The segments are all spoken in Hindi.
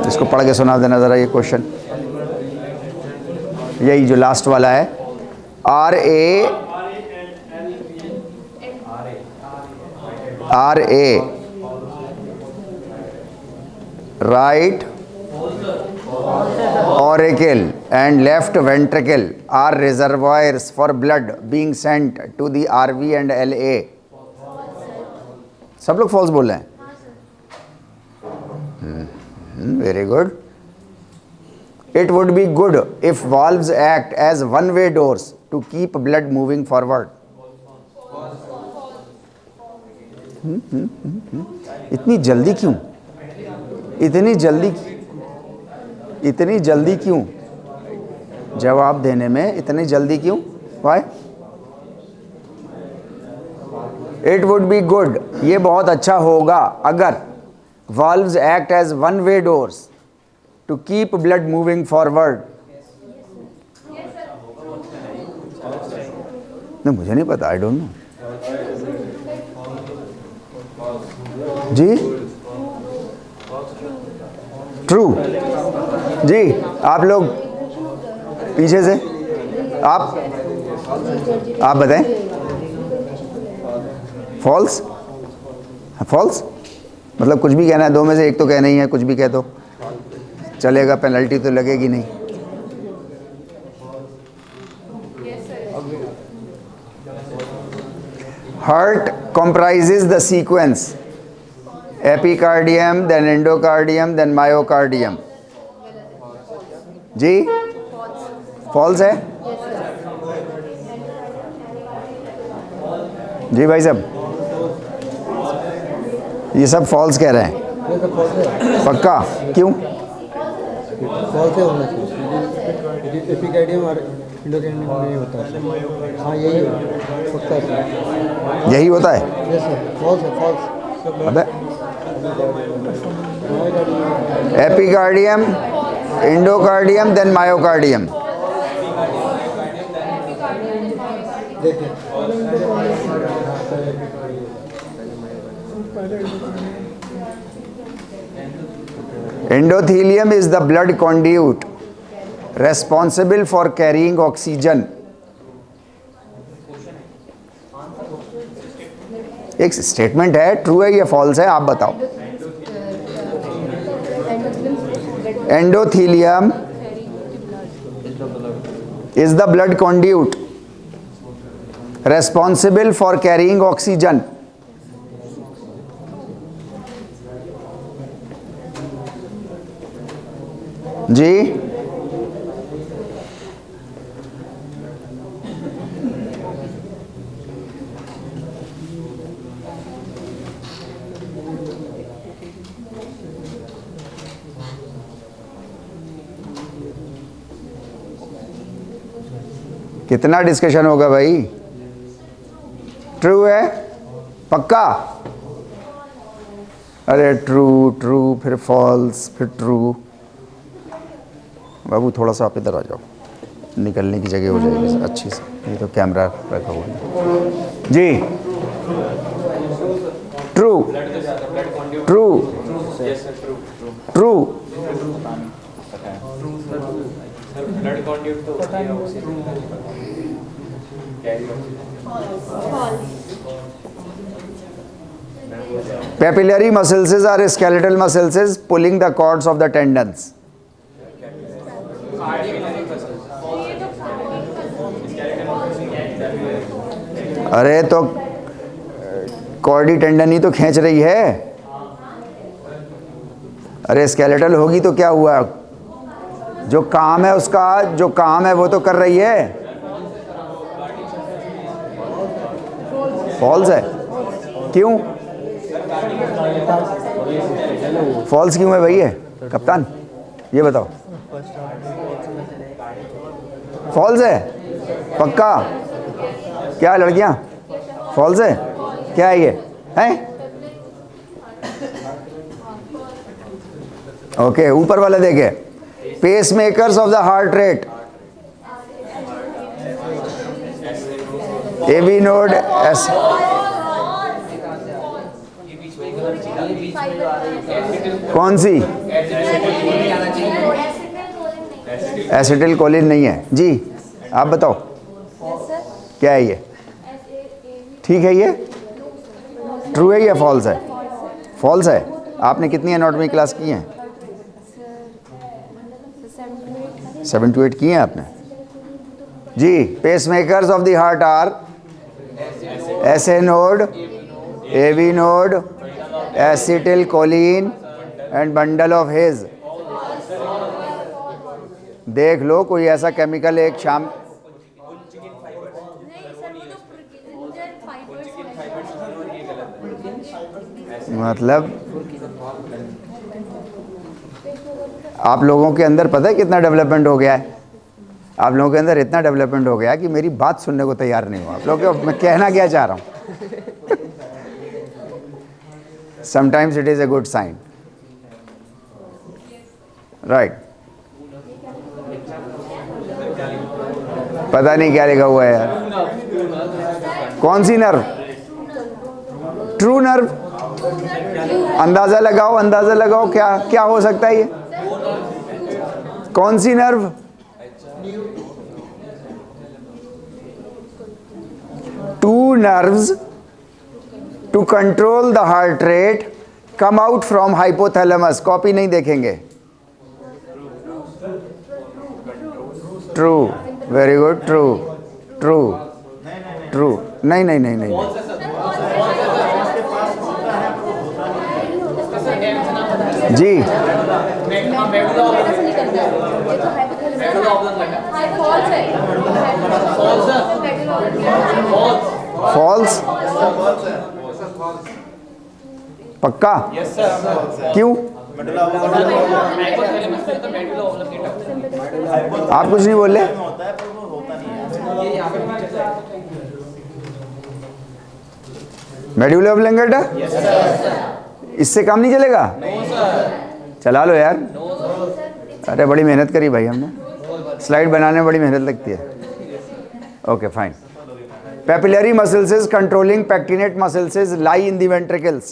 इसको पढ़ के सुना देना ज़रा ये क्वेश्चन, यही जो लास्ट वाला है, RA right auricle and left ventricle are reservoirs for blood being sent to the RV and LA. सब लोग फॉल्स बोल रहे हैं। Very good. It would be good if valves act as one-way doors to keep blood moving forward. इतनी जल्दी क्यों? इतनी जल्दी क्यों जवाब देने में? इतनी जल्दी क्यों? Why? It would be good, ये बहुत अच्छा होगा अगर valves act as one-way doors to keep blood moving forward. नहीं, मुझे नहीं पता, आई डोंट नो जी। ट्रू जी। आप लोग पीछे से आप बताएं। फॉल्स? फॉल्स मतलब कुछ भी कहना है, दो में से एक तो कहना ही है, कुछ भी कह दो चलेगा, पेनल्टी तो लगेगी नहीं। Heart comprises the sequence epicardium, then endocardium, then myocardium. Ji false है जी भाई साहब, ये सब फॉल्स कह रहे हैं। पक्का? क्यों? फॉल्स है होना चाहिए, एपिकार्डियम और एंडोकार्डियम नहीं होता है। हाँ यही पक्का है, यही होता है। यस सर, फॉल्स है, फॉल्स। अबे epicardium, endocardium, then myocardium. Endothelium is the blood conduit responsible for carrying oxygen. एक स्टेटमेंट है, ट्रू है या फॉल्स है? आप बताओ। Endothelium is the blood conduit responsible for carrying oxygen. जी कितना डिस्कशन होगा भाई? ट्रू है? पक्का? अरे ट्रू ट्रू, फिर फॉल्स, फिर ट्रू। बाबू थोड़ा सा आप इधर आ जाओ, निकलने की जगह हो जाएगी अच्छी से, ये तो कैमरा रखा हुआ है जी। True true true. Papillary muscles are skeletal muscles pulling the cords of the tendons. अरे तो कॉर्डी टेंडन ही तो खींच रही है। अरे स्केलेटल होगी तो क्या हुआ? जो काम है उसका, जो काम है वो तो कर रही है। फॉल्स है? क्यों फॉल्स क्यों है भाई? ये कप्तान ये बताओ, फॉल्स है? पक्का? क्या लड़कियां फॉल्स है? क्या है ये? हैं? ओके, ऊपर वाला देखे, pace makers of the heart rate, AV node S कौन सी? एसिटिल कोलिन नहीं है जी। आप बताओ क्या है ये? ठीक है ये? ट्रू है या फॉल्स है? फॉल्स है। आपने कितनी एनाटॉमी क्लास की हैं? 7 to 8 की हैं आपने जी। Pacemakers of the heart are SA node, AV node, acetylcholine and bundle of His. देख लो कोई ऐसा केमिकल एक शाम मतलब आप लोगों के अंदर पता है कितना डेवलपमेंट हो गया है? आप लोगों के अंदर इतना डेवलपमेंट हो गया है कि मेरी बात सुनने को तैयार नहीं हो आप लोग। मैं कहना क्या चाह रहा हूँ? Sometimes it is a good sign, right? पता नहीं क्या लिखा हुआ है यार। कौन सी नर्व? True nerve. अंदाजा लगाओ, अंदाजा लगाओ क्या क्या हो सकता है ये? कौन सी nerve? Two nerves to control the heart rate come out from hypothalamus. Copy नहीं देखेंगे। True, very good. True, true, true. नहीं नहीं नहीं नहीं, नहीं। जी फॉल्स। पक्का? क्यों? आप कुछ नहीं बोले? मेडुला ऑब्लिंगेटा? इससे काम नहीं चलेगा? चला लो यार। अरे बड़ी मेहनत करी भाई हमने, स्लाइड बनाने में बड़ी मेहनत लगती है। Okay fine. Papillary muscles is controlling pectinate muscles is lie in the ventricles.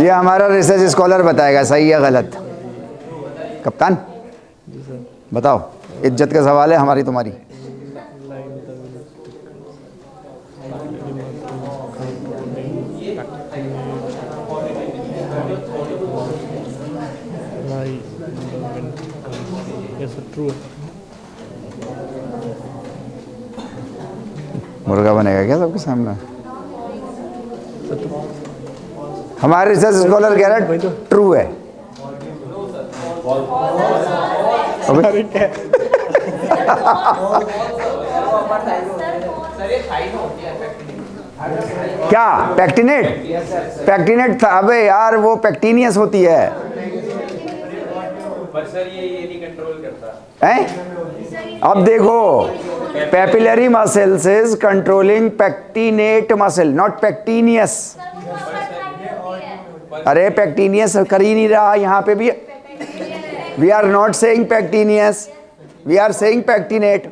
ये हमारा रिसर्च स्कॉलर बताएगा सही है गलत। कप्तान बताओ, इज्जत का सवाल है हमारी तुम्हारी। मुर्गा बनेगा क्या सबके सामने? हमारे रिसर्च स्कॉलर कह रहा है ट्रू है। क्या पैक्टिनेट? पैक्टिनेट था? अबे यार वो पैक्टिनियस होती है। पर सर ये नहीं कंट्रोल करता है। अब देखो, papillary muscles is controlling pectinate muscle, not pectineus. अरे पैक्टिनियस कर ही नहीं रहा यहाँ पे भी। We are not saying pectineus, we are saying pectinate.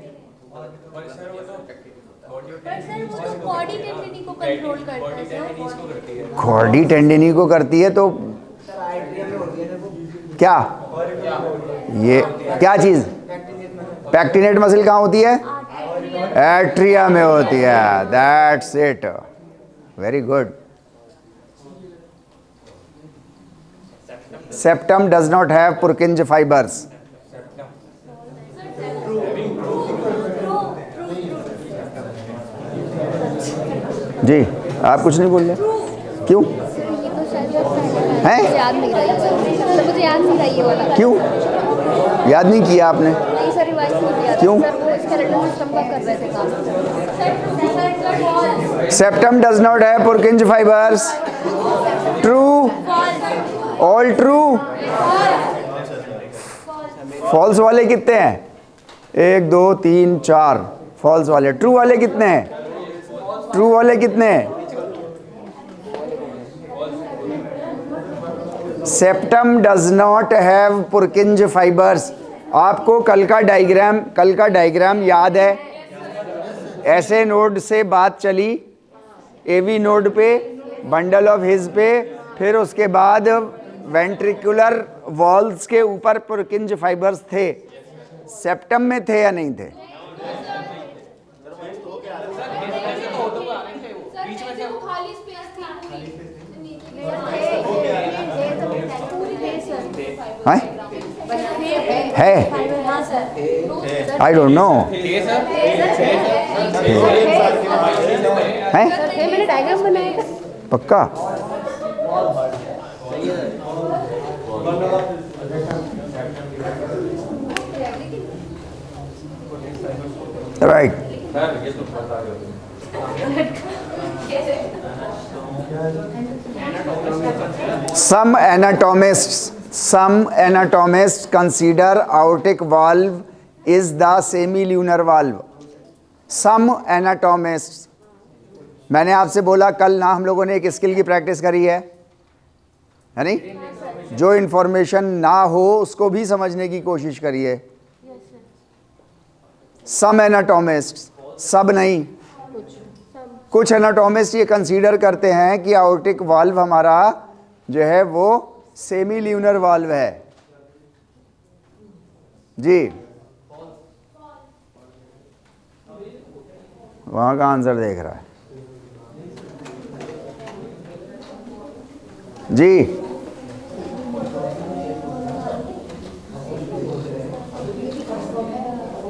Chordae tendineae को करती है तो क्या? ये क्या चीज? पैक्टिनेट मसल कहाँ होती है? एट्रिया में होती है। That's it, very good. Septum does not have Purkinje fibres. जी आप कुछ नहीं बोल रहे, क्यों? हैं? याद नहीं रही, मुझे याद नहीं रही ये वाला। क्यों याद नहीं किया आपने? नहीं सर, रिवाइज नहीं किया। क्यों? सर वो स्केलेटल सिस्टम का कर रहे थे काम। Septum does not have Purkinje fibres. True, all true. False वाले कितने हैं? 1 2 3 4 फॉल्स वाले। ट्रू वाले कितने हैं? ट्रू वाले कितने हैं? Septum does not have Purkinje fibres. आपको कल का डायग्राम याद है? ऐसे नोड से बात चली एवी नोड पे, बंडल ऑफ हिज पे, फिर उसके बाद वेंट्रिकुलर वॉल्स के ऊपर पुरकिंज फाइबर्स थे। सेप्टम में थे या नहीं थे? है? आई डोंट नो। है? मैंने डायग्राम बनाया। पक्का? Right. Some anatomists consider aortic valve is the semilunar valve. Some anatomists, मैंने आपसे बोला कल ना, हम लोगों ने एक स्किल की प्रैक्टिस करी है नहीं? जो इंफॉर्मेशन ना हो उसको भी समझने की कोशिश करिए। सम एनाटोमिस्ट, सब नहीं, कुछ एनाटोमिस्ट ये कंसीडर करते हैं कि आउटिक वाल्व हमारा जो है वो सेमी ल्यूनर वाल्व है जी। वहां का आंसर देख रहा है जी।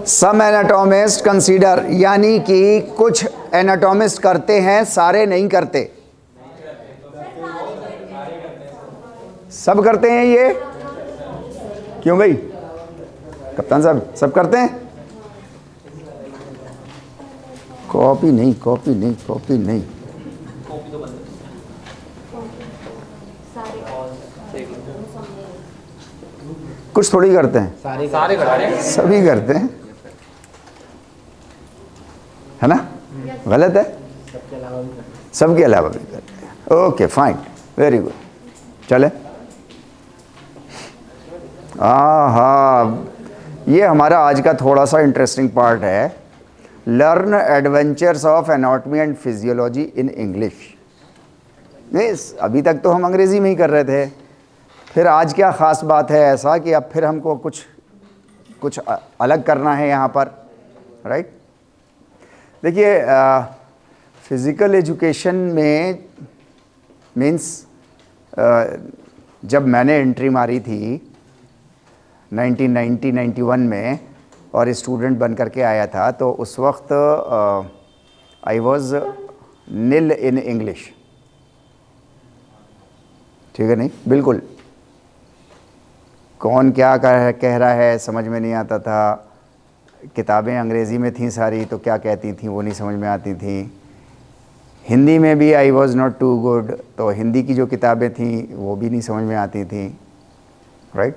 सम एनाटोमिस्ट कंसीडर, यानी कि कुछ एनाटोमिस्ट करते हैं, सारे नहीं करते। सब करते हैं ये? क्यों भाई कप्तान साहब, सब करते हैं? कॉपी नहीं, कॉपी नहीं, कॉपी नहीं। कुछ थोड़ी करते हैं, सारे करते हैं, सभी करते हैं, है ना? गलत है? सबके अलावा भी करते हैं। Okay fine, very good. चले, हाँ, ये हमारा आज का थोड़ा सा इंटरेस्टिंग पार्ट है, learn adventures of anatomy and physiology in English. नहीं, अभी तक तो हम अंग्रेज़ी में ही कर रहे थे, फिर आज क्या ख़ास बात है ऐसा कि अब फिर हमको कुछ अलग करना है यहाँ पर, राइट? देखिए, फ़िज़िकल एजुकेशन में मीन्स जब मैंने एंट्री मारी थी 1990-91 में और स्टूडेंट बन करके आया था, तो उस वक्त I was nil in English. ठीक है, नहीं बिल्कुल, कौन क्या कह रहा है समझ में नहीं आता था। किताबें अंग्रेज़ी में थीं सारी, तो क्या कहती थीं वो नहीं समझ में आती थी। हिंदी में भी I was not too good, तो हिंदी की जो किताबें थीं वो भी नहीं समझ में आती थी, राइट?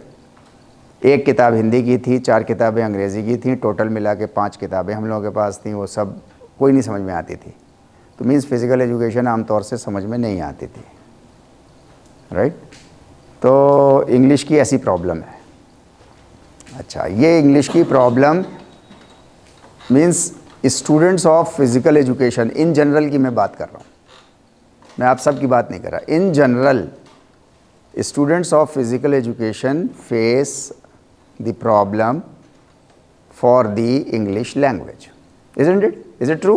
एक किताब हिंदी की थी, 4 किताबें अंग्रेज़ी की थी, टोटल मिला के 5 किताबें हम लोगों के पास थी, वो सब कोई नहीं समझ में आती थी। तो मीन्स फ़िज़िकल एजुकेशन आमतौर से समझ में नहीं आती थी, राइट? तो इंग्लिश की ऐसी प्रॉब्लम है। अच्छा, ये इंग्लिश की problem means students of physical education in general की मैं बात कर रहा हूँ, मैं आप सब की बात नहीं कर रहा। In general students of physical education face the problem for the English language, isn't it? Is it true?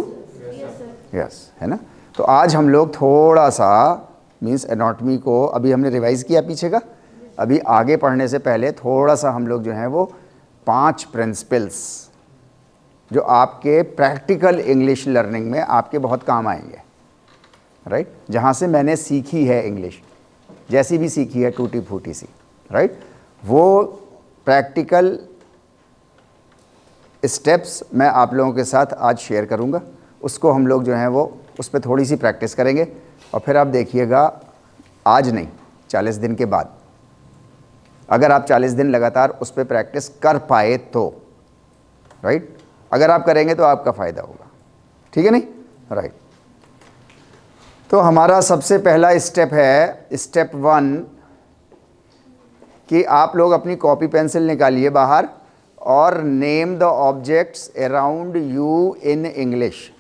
Yes, है ना? तो आज हम लोग थोड़ा सा मीन्स एनाटॉमी को अभी हमने रिवाइज़ किया पीछे का, अभी आगे पढ़ने से पहले थोड़ा सा हम लोग जो हैं वो 5 प्रिंसिपल्स जो आपके प्रैक्टिकल इंग्लिश लर्निंग में आपके बहुत काम आएंगे, राइट? जहाँ से मैंने सीखी है इंग्लिश, जैसी भी सीखी है टूटी फूटी सी, राइट? वो प्रैक्टिकल स्टेप्स मैं आप लोगों के साथ आज शेयर करूँगा, उसको हम लोग जो हैं वो उस पर थोड़ी सी प्रैक्टिस करेंगे, और फिर आप देखिएगा आज नहीं 40 दिन के बाद, अगर आप 40 दिन लगातार उस पर प्रैक्टिस कर पाए तो, राइट? अगर आप करेंगे तो आपका फ़ायदा होगा, ठीक है नहीं? राइट। तो हमारा सबसे पहला स्टेप है स्टेप 1 कि आप लोग अपनी कॉपी पेंसिल निकालिए बाहर और name the objects around you in English.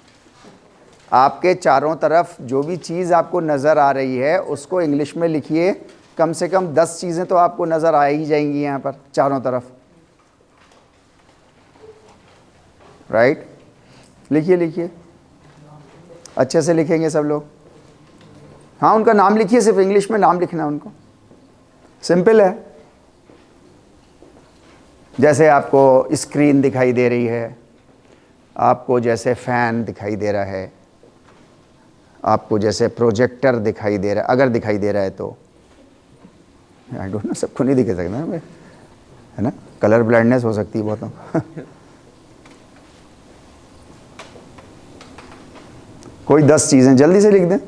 आपके चारों तरफ जो भी चीज़ आपको नज़र आ रही है उसको इंग्लिश में लिखिए। कम से कम 10 चीज़ें तो आपको नज़र आ ही जाएंगी यहाँ पर चारों तरफ, राइट। लिखिए लिखिए, अच्छे से लिखेंगे सब लोग। हाँ, उनका नाम लिखिए, सिर्फ इंग्लिश में नाम लिखना है उनको, सिंपल है। जैसे आपको स्क्रीन दिखाई दे रही है, आपको जैसे फ़ैन दिखाई दे रहा है, आपको जैसे प्रोजेक्टर दिखाई दे रहा है, अगर दिखाई दे रहा है तो। आई डोंट नो, सबको नहीं दिख सकता ना, है ना, कलर ब्लाइंडनेस हो सकती है बहुत। कोई 10 चीज़ें जल्दी से लिख दें।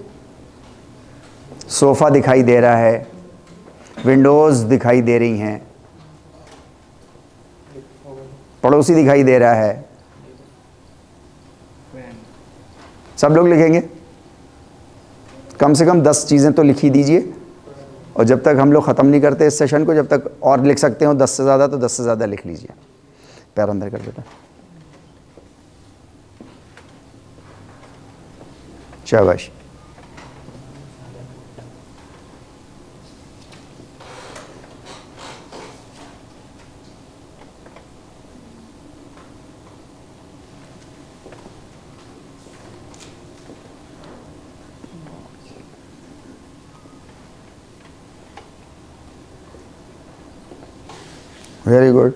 सोफ़ा दिखाई दे रहा है, विंडोज़ दिखाई दे रही हैं, पड़ोसी दिखाई दे रहा है। सब लोग लिखेंगे, कम से कम 10 चीज़ें तो लिख ही दीजिए। और जब तक हम लोग ख़त्म नहीं करते इस सेशन को, जब तक और लिख सकते हो 10 से ज़्यादा तो 10 से ज़्यादा लिख लीजिए। पैर अंदर कर देता, शाबाश। Very good.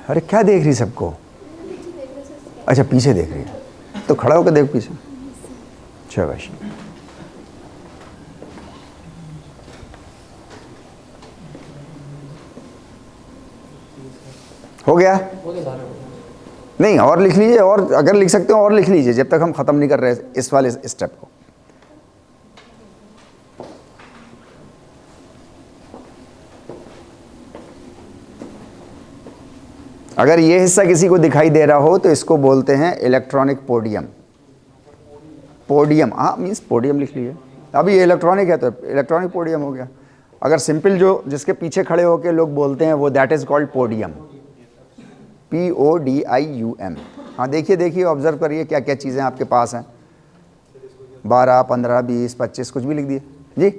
अरे क्या देख रही सबको? अच्छा, पीछे देख रही है, तो खड़ा होकर देख पीछे। शाबाश। हो गया? नहीं, और लिख लीजिए, और अगर लिख सकते हो और लिख लीजिए, जब तक हम ख़त्म नहीं कर रहे इस वाले स्टेप को। अगर ये हिस्सा किसी को दिखाई दे रहा हो तो इसको बोलते हैं इलेक्ट्रॉनिक पोडियम। पोडियम, हाँ, मीन्स पोडियम लिख लीजिए। अभी ये इलेक्ट्रॉनिक है तो इलेक्ट्रॉनिक पोडियम हो गया। अगर सिंपल जो जिसके पीछे खड़े होकर लोग बोलते हैं वो that is called podium, PODIUM। हाँ, देखिए देखिए, ऑब्जर्व करिए क्या क्या चीज़ें आपके पास हैं। 12, 15, 20, 25 कुछ भी लिख दिए जी।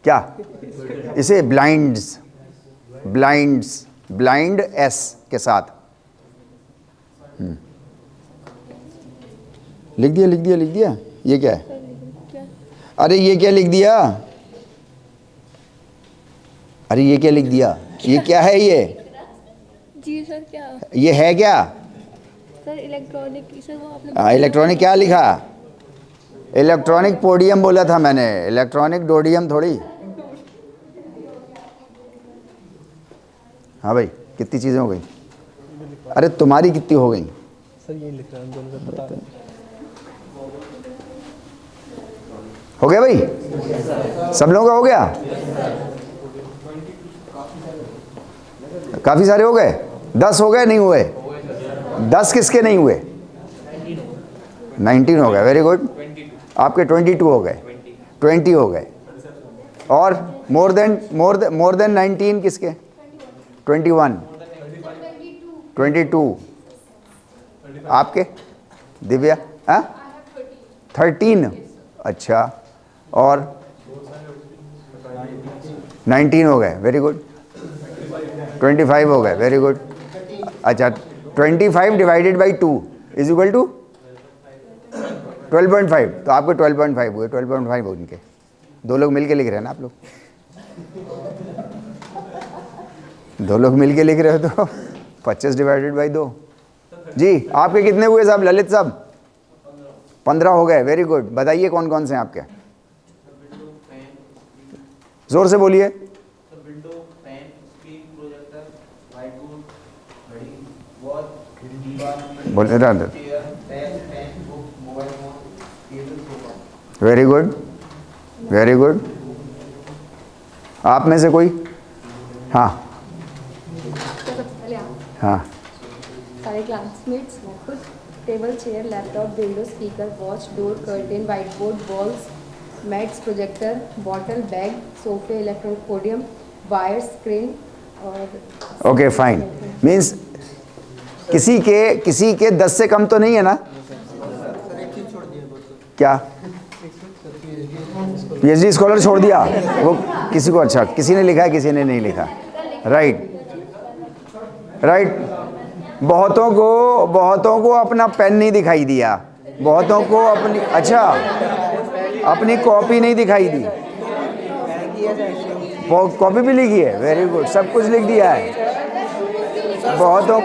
क्या इसे ब्लाइंड्स, ब्लाइंड्स, ब्लाइंड एस के साथ लिख दिया, लिख दिया, लिख दिया। ये क्या है? अरे ये क्या लिख दिया? अरे ये क्या लिख दिया? ये क्या है? ये जी सर, क्या ये है क्या? सर इलेक्ट्रॉनिक, सर वो आपने इलेक्ट्रॉनिक क्या लिखा? इलेक्ट्रॉनिक पोडियम बोला था मैंने, इलेक्ट्रॉनिक डोडियम थोड़ी। हाँ भाई, कितनी चीज़ें हो गई? अरे तुम्हारी कितनी हो गई? सर ये लिख रहा हूँ, दोनों का पता है। हो गया भाई? सब लोगों का हो गया? काफ़ी सारे हो गए? 10 हो गए? नहीं हुए? 10 किसके नहीं हुए? 19 हो गए, वेरी गुड। आपके 22 हो गए, 20 हो गए। और मोर देन 19 किसके? 21, 22 आपके? दिव्या? हाँ, 13। अच्छा, और 19 हो गए, वेरी गुड। 25 हो गए, वेरी गुड। अच्छा, 25 divided by 2 is equal to 12.5। तो आपके 12.5 हुए, 12.5 उनके। 2 लोग मिलके लिख रहे हैं ना आप लोग? 2 लोग मिलके लिख रहे हो तो 25 डिवाइडेड बाई 2 जी। आपके कितने हुए साहब? ललित साहब 15 हो गए, वेरी गुड। बताइए कौन कौन से हैं आपके? जोर से बोलिए। बोले वेरी गुड, वेरी गुड। आप में से कोई? हाँ हाँ। सारे classmates, table, chair, laptop, window, speaker, watch, door, curtain, white board, walls, mats, projector, bottle, bag, सोफे, इलेक्ट्रॉनिक पोडियम, वायर, स्क्रीन और ओके फाइन। मीन्स किसी के 10 से कम तो नहीं है ना? सर एक चीज़ छोड़ दिया बस। क्या? पीएचडी स्कॉलर छोड़ दिया वो किसी को? अच्छा, किसी ने लिखा है, किसी ने नहीं लिखा। Right right. बहुतों को अपना पेन नहीं दिखाई दिया, बहुतों को अपनी, अच्छा, अपनी कॉपी नहीं दिखाई दी। कॉपी भी लिखी है, वेरी गुड, सब कुछ लिख दिया है। बहुतों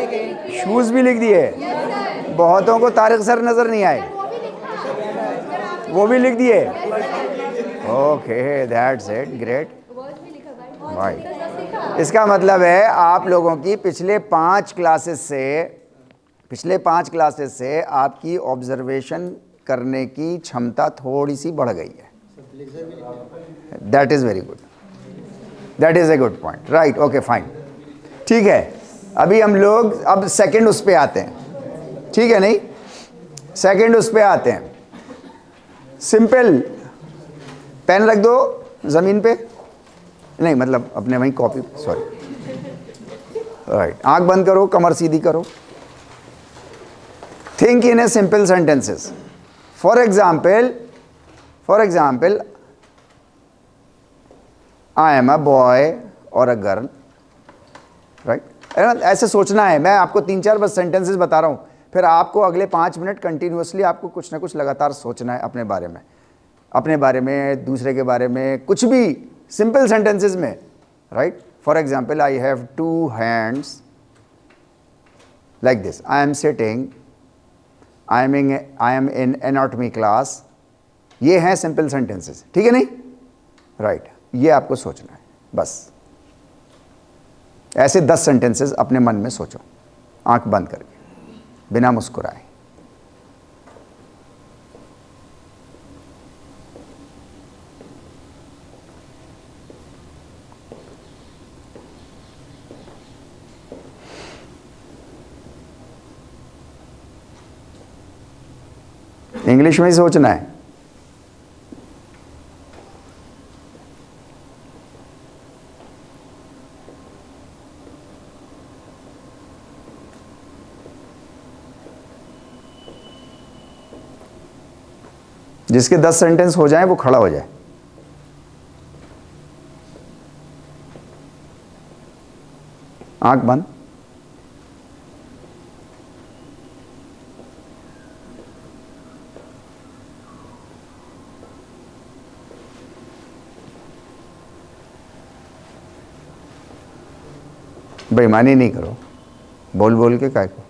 शूज़ भी लिख दिए। बहुतों को तारिक सर नज़र नहीं आए, वो भी लिख दिए। Okay, that's it, great. Right, इसका मतलब है आप लोगों की पिछले 5 क्लासेस से आपकी ऑब्जर्वेशन करने की क्षमता थोड़ी सी बढ़ गई है। That is very good, that is a good point. Right, okay, fine, ठीक है। अभी हम लोग अब सेकंड उस पे आते हैं, ठीक है? नहीं, सेकंड उस पे आते हैं। सिंपल, पेन रख दो ज़मीन पे, नहीं मतलब अपने वहीं कॉपी, सॉरी। राइट, आंख बंद करो, कमर सीधी करो। Think in a simple sentences. For example, I am a boy और अ गर्ल। राइट, ऐसे सोचना है। मैं आपको 3-4 बस सेंटेंसेस बता रहा हूँ, फिर आपको अगले 5 मिनट कंटिन्यूसली आपको कुछ ना कुछ लगातार सोचना है अपने बारे में, दूसरे के बारे में, कुछ भी सिंपल सेंटेंसेस में। Right, for example, I have 2 hands like this, I am sitting, I am in anatomy class. ये हैं सिंपल सेंटेंसेस, ठीक है? नहीं, राइट, ये आपको सोचना है बस। ऐसे 10 सेंटेंसेस अपने मन में सोचो, आंख बंद करके, बिना मुस्कुराए। इंग्लिश में ही सोचना है। जिसके 10 सेंटेंस हो जाएं वो खड़ा हो जाए। आंख बंद। बेईमानी नहीं करो, बोल बोल के काय को।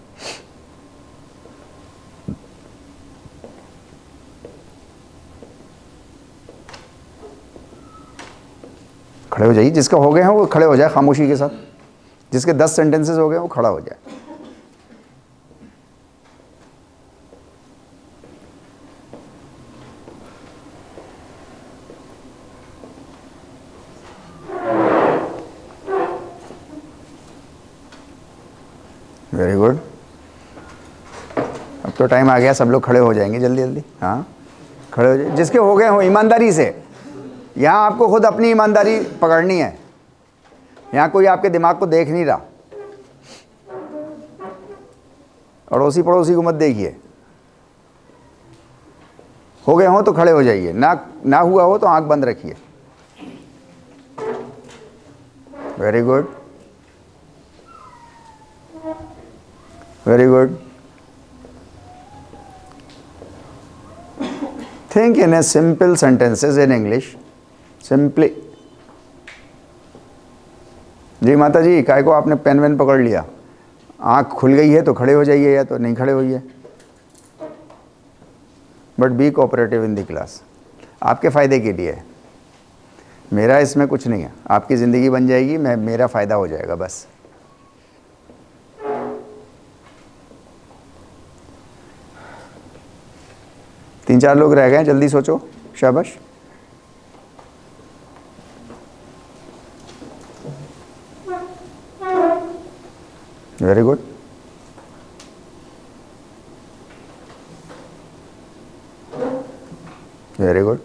खड़े हो जाइए, जिसका हो गए हैं वो खड़े हो जाए खामोशी के साथ। जिसके 10 सेंटेंसेस हो गए वो खड़ा हो जाए। Very good. अब तो टाइम आ गया, सब लोग खड़े हो जाएंगे जल्दी जल्दी। हाँ, खड़े हो जाइए, जिसके हो गए हो ईमानदारी से। यहाँ आपको खुद अपनी ईमानदारी पकड़नी है। यहाँ कोई आपके दिमाग को देख नहीं रहा। अड़ोसी पड़ोसी को मत देखिए। हो गए हो तो खड़े हो जाइए, ना हुआ हो तो आंख बंद रखिए। Very good, very good. Think in a simple sentences in English, simply. जी माता जी, काय को आपने पेन वेन पकड़ लिया? आँख खुल गई है तो खड़े हो जाइए, या तो नहीं खड़े होइए। But be cooperative in the class, आपके फ़ायदे के लिए है। मेरा इसमें कुछ नहीं है। आपकी ज़िंदगी बन जाएगी, मेरा फ़ायदा हो जाएगा बस। तीन चार लोग रह गए, जल्दी सोचो, शाबाश। Very good, very good,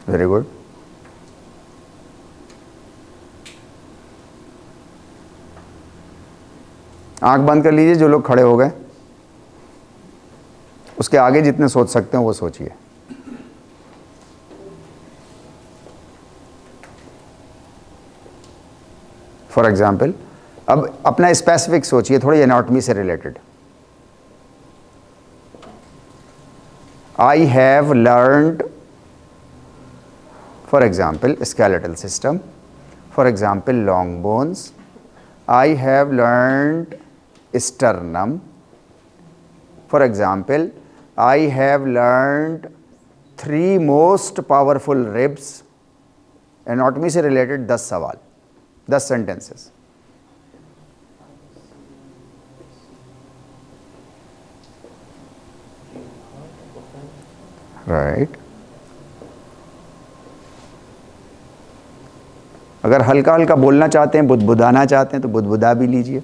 very good, आंख बंद कर लीजिए जो लोग खड़े हो गए, उसके आगे जितने सोच सकते हैं वो सोचिए। फॉर एग्जाम्पल अब अपना स्पेसिफिक सोचिए, थोड़ी एनाटॉमी से related. I have learned, for example skeletal system, for example long bones. I have learned sternum, for example I have learned 3 most powerful ribs. Anatomy से रिलेटेड 10 सवाल, 10 सेंटेंसेस। राइट। अगर हल्का हल्का बोलना चाहते हैं, बुदबुदाना चाहते हैं तो बुदबुदा भी लीजिए।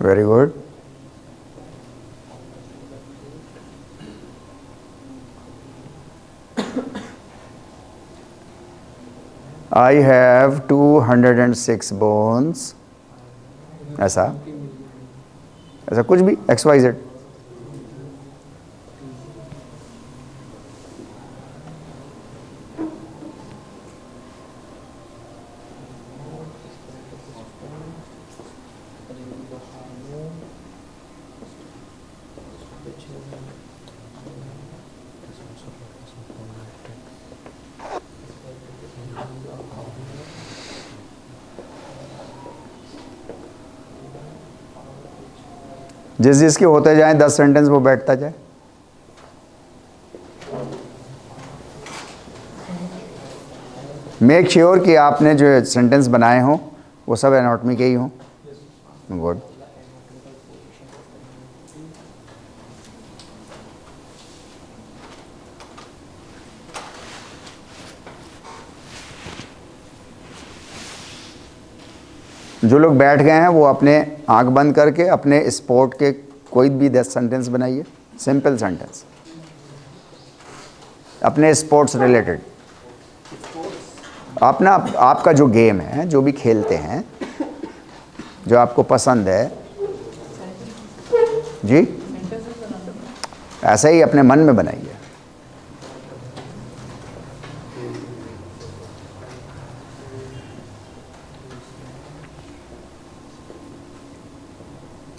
Very good. I have 206 bones. ऐसा ऐसा कुछ भी XYZ। जिस जिसके होते जाएं 10 सेंटेंस वो बैठता जाए। मेक श्योर कि आपने जो सेंटेंस बनाए हों वो सब एनाटॉमी के ही हों। गुड। जो लोग बैठ गए हैं वो अपने आंख बंद करके अपने स्पोर्ट के कोई भी 10 सेंटेंस बनाइए, सिंपल सेंटेंस अपने स्पोर्ट्स रिलेटेड। अपना आपका जो गेम है, जो भी खेलते हैं, जो आपको पसंद है जी, ऐसे ही अपने मन में बनाइए।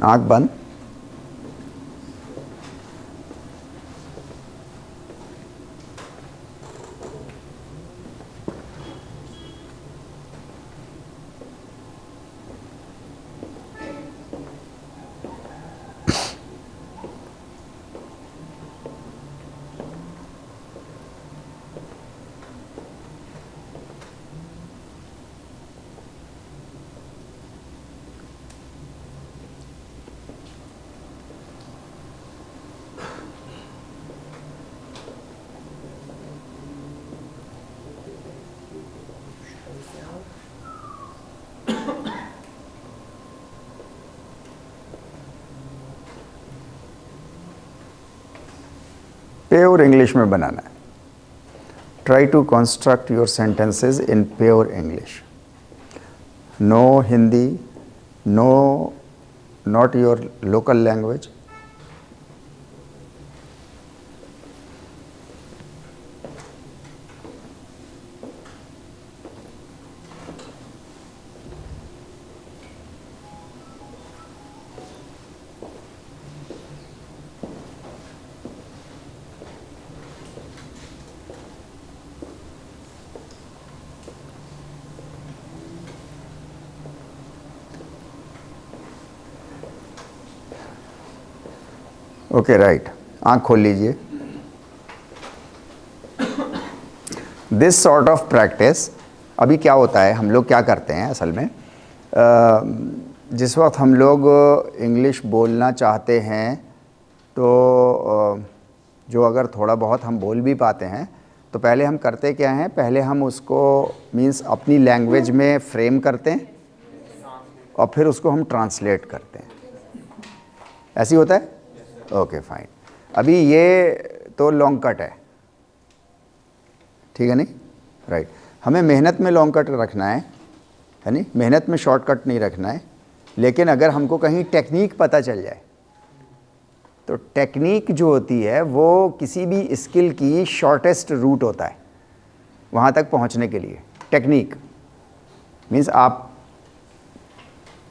आंख बंद। प्योर इंग्लिश में बनाना है। Try to construct your sentences in pure English. No Hindi, no not your local language. Okay right. आँख खोल लीजिए। दिस सॉर्ट ऑफ प्रैक्टिस, अभी क्या होता है, हम लोग क्या करते हैं असल में, जिस वक्त हम लोग इंग्लिश बोलना चाहते हैं तो जो अगर थोड़ा बहुत हम बोल भी पाते हैं तो पहले हम करते क्या हैं, पहले हम उसको मीन्स अपनी लैंग्वेज में फ्रेम करते हैं और फिर उसको हम ट्रांसलेट करते हैं। ऐसे ही होता है? Okay fine. अभी ये तो लॉन्ग कट है, ठीक है नहीं? राइट। हमें मेहनत में लॉन्ग कट रखना है नहीं, मेहनत में शॉर्टकट नहीं रखना है। लेकिन अगर हमको कहीं टेक्निक पता चल जाए तो टेक्निक जो होती है वो किसी भी स्किल की शॉर्टेस्ट रूट होता है वहाँ तक पहुँचने के लिए। टेक्निक मीन्स आप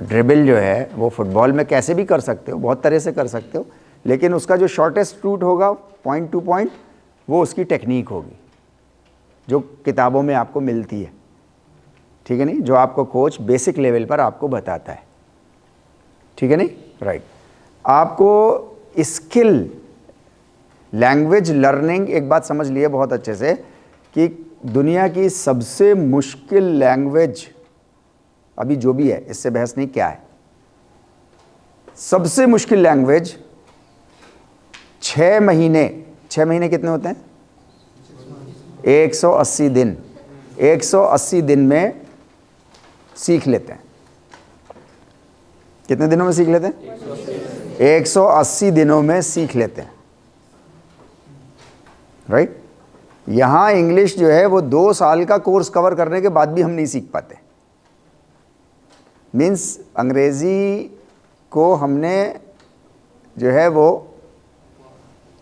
ड्रिबल जो है वो फुटबॉल में कैसे भी कर सकते हो, बहुत तरह से कर सकते हो, लेकिन उसका जो शॉर्टेस्ट रूट होगा पॉइंट टू पॉइंट, वो उसकी टेक्निक होगी जो किताबों में आपको मिलती है, ठीक है नहीं? जो आपको कोच बेसिक लेवल पर आपको बताता है, ठीक है नहीं? राइट। आपको स्किल लैंग्वेज लर्निंग, एक बात समझ लिए बहुत अच्छे से कि दुनिया की सबसे मुश्किल लैंग्वेज अभी जो भी है, इससे बहस नहीं, क्या है सबसे मुश्किल लैंग्वेज? 6 महीने, 6 महीने कितने होते हैं? 180 दिन। 180 दिन में सीख लेते हैं। कितने दिनों में सीख लेते हैं? 180 दिनों में सीख लेते हैं, राइट। यहां इंग्लिश जो है वो 2 साल का कोर्स कवर करने के बाद भी हम नहीं सीख पाते। मीन्स अंग्रेजी को हमने जो है वो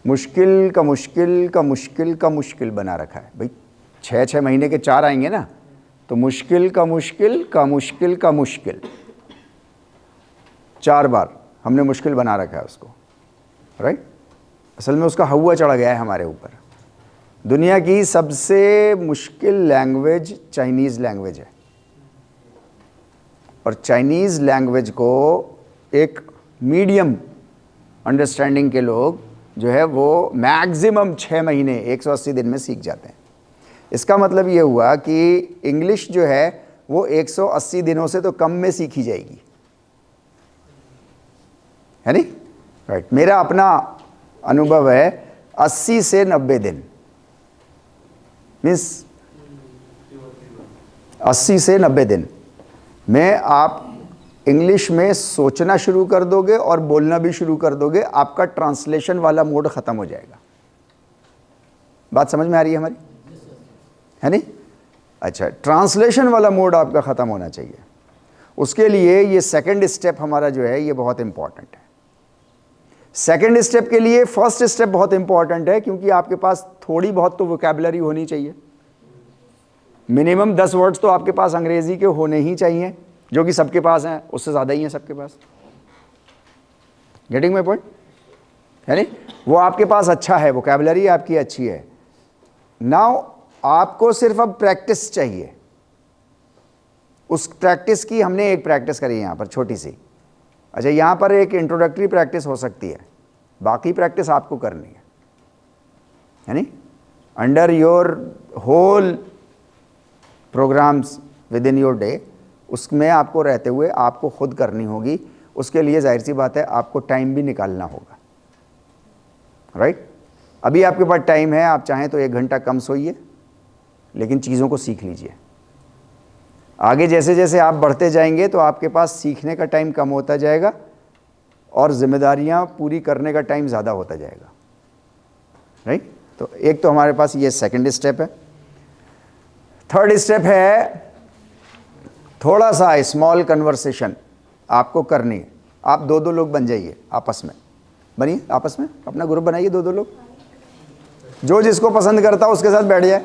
मुश्किल का मुश्किल का मुश्किल का मुश्किल बना रखा है। भाई 6 महीने के 4 आएंगे ना, तो मुश्किल का मुश्किल का मुश्किल का मुश्किल 4 बार हमने मुश्किल बना रखा है उसको, राइट। असल में उसका हवा चढ़ गया है हमारे ऊपर। दुनिया की सबसे मुश्किल लैंग्वेज चाइनीज़ लैंग्वेज है, और चाइनीज़ लैंग्वेज को एक मीडियम अंडरस्टैंडिंग के लोग जो है वो मैक्सिमम 6 महीने 180 दिन में सीख जाते हैं। इसका मतलब ये हुआ कि इंग्लिश जो है वो 180 दिनों से तो कम में सीखी जाएगी, है नहीं? राइट। मेरा अपना अनुभव है 80 से 90 दिन, मीन्स 80 से 90 दिन में आप इंग्लिश में सोचना शुरू कर दोगे और बोलना भी शुरू कर दोगे, आपका ट्रांसलेशन वाला मोड ख़त्म हो जाएगा। बात समझ में आ रही है हमारी, है नहीं? अच्छा, ट्रांसलेशन वाला मोड आपका ख़त्म होना चाहिए। उसके लिए ये सेकंड स्टेप हमारा जो है ये बहुत इंपॉर्टेंट है। सेकंड स्टेप के लिए फर्स्ट स्टेप बहुत इंपॉर्टेंट है, क्योंकि आपके पास थोड़ी बहुत तो वोकैबुलरी होनी चाहिए। मिनिमम 10 वर्ड्स तो आपके पास अंग्रेजी के होने ही चाहिए, जो कि सबके पास हैं, उससे ज़्यादा ही हैं सबके पास। गेटिंग माय पॉइंट, है नहीं? वो आपके पास अच्छा है, वोकैबुलरी आपकी अच्छी है। नाउ आपको सिर्फ अब प्रैक्टिस चाहिए। उस प्रैक्टिस की हमने एक प्रैक्टिस करी यहाँ पर छोटी सी। अच्छा, यहाँ पर एक इंट्रोडक्टरी प्रैक्टिस हो सकती है, बाकी प्रैक्टिस आपको करनी है नहीं? Under your whole programs within your day, उसमें आपको रहते हुए आपको खुद करनी होगी। उसके लिए जाहिर सी बात है आपको टाइम भी निकालना होगा, राइट। अभी आपके पास टाइम है, आप चाहें तो 1 घंटा कम सोइए, लेकिन चीज़ों को सीख लीजिए। आगे जैसे जैसे आप बढ़ते जाएंगे तो आपके पास सीखने का टाइम कम होता जाएगा और जिम्मेदारियां पूरी करने का टाइम ज़्यादा होता जाएगा, राइट। तो एक तो हमारे पास ये सेकंड स्टेप है। थर्ड स्टेप है थोड़ा सा स्मॉल कन्वर्सेशन आपको करनी है। आप 2-2 लोग बन जाइए, आपस में बनिए, आपस में अपना ग्रुप बनाइए, 2-2 लोग, जो जिसको पसंद करता है उसके साथ बैठ जाए,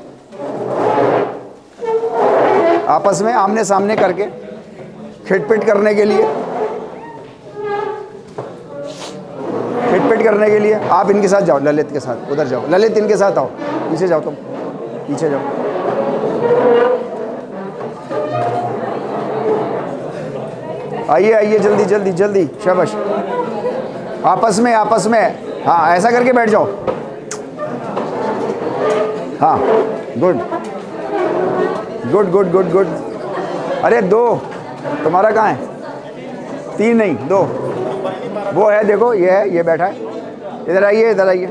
आपस में आमने सामने करके खिटपिट करने के लिए, खिटपिट करने के लिए। आप इनके साथ जाओ, ललित के साथ उधर जाओ, ललित इनके साथ आओ, पीछे जाओ, तुम पीछे जाओ। आइए आइए, जल्दी जल्दी जल्दी, शाबाश। आपस में, आपस में, हाँ ऐसा करके बैठ जाओ। हाँ, good good good good good. अरे 2, तुम्हारा कहाँ है? 3 नहीं, 2 वो है, देखो ये है, ये बैठा है। इधर आइए, इधर आइए,